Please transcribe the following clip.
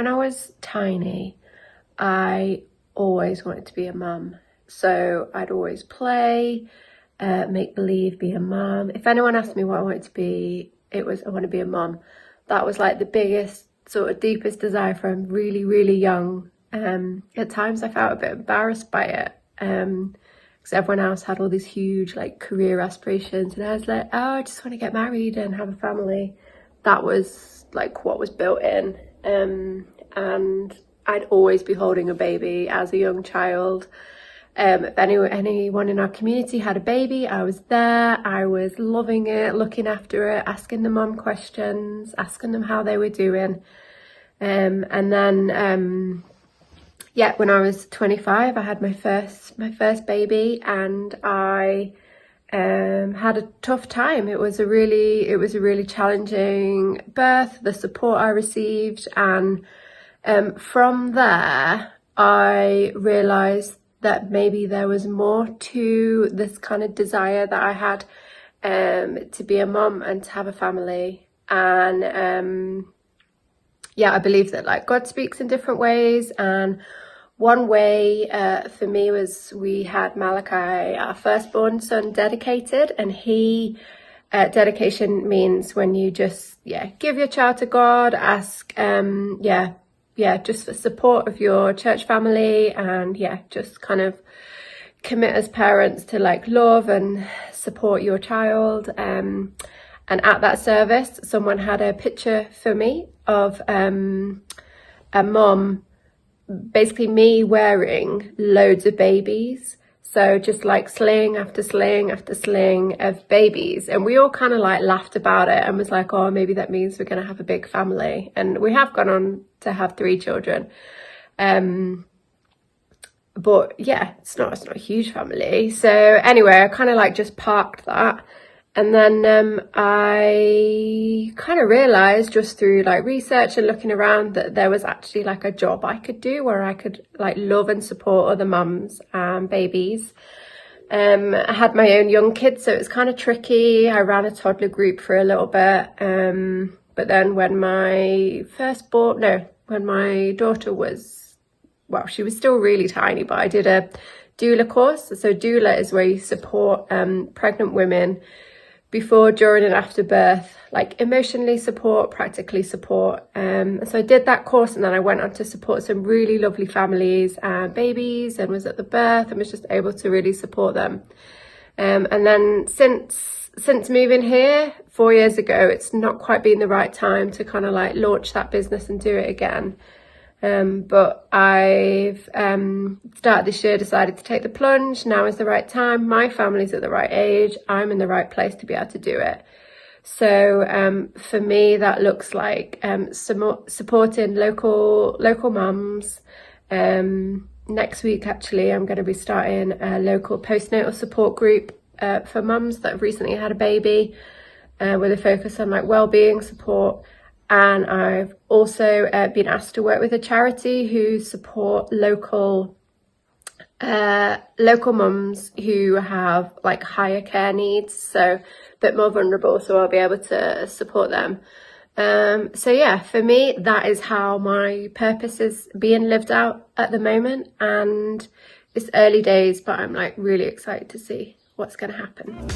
when I was tiny, I always wanted to be a mum. So I'd always play, make believe, be a mum. If anyone asked me what I wanted to be, it was I want to be a mum. That was like the biggest, sort of deepest desire from really, really young. At times I felt a bit embarrassed by it, because everyone else had all these huge like career aspirations, and I was like, oh, I just want to get married and have a family. That was like what was built in, and I'd always be holding a baby as a young child. If anyone in our community had a baby, I was there. I was loving it, looking after it, asking the mum questions, asking them how they were doing. And then when I was 25, I had my first baby, and I had a tough time. It was a really challenging birth, the support I received, and from there I realised that maybe there was more to this kind of desire that I had, to be a mum and to have a family. And I believe that like God speaks in different ways, and one way for me was we had Malachi, our firstborn son, dedicated, and dedication means when you just give your child to God, ask just for support of your church family, and just kind of commit as parents to like love and support your child. And at that service, someone had a picture for me of a mum, basically me wearing loads of babies. So just like sling after sling after sling of babies. And we all kind of like laughed about it and was like, oh, maybe that means we're going to have a big family. And we have gone on to have 3 children. But yeah, it's not a huge family. So anyway, I kind of like just parked that. And then I kind of realised just through like research and looking around that there was actually like a job I could do where I could like love and support other mums and babies. I had my own young kids, so it was kind of tricky. I ran a toddler group for a little bit. But then when my daughter was, well, she was still really tiny, but I did a doula course. So doula is where you support pregnant women before, during and after birth, like emotionally support, practically support. So I did that course, and then I went on to support some really lovely families and babies, and was at the birth and was just able to really support them. And then since moving here 4 years ago, it's not quite been the right time to kind of like launch that business and do it again. But I've started this year, decided to take the plunge. Now is the right time. My family's at the right age. I'm in the right place to be able to do it. So for me, that looks like supporting local mums. Next week, actually, I'm going to be starting a local postnatal support group for mums that have recently had a baby, with a focus on like wellbeing support. And I've also been asked to work with a charity who support local mums who have like higher care needs, so a bit more vulnerable, so I'll be able to support them. So yeah, for me, that is how my purpose is being lived out at the moment, and it's early days, but I'm like really excited to see what's going to happen.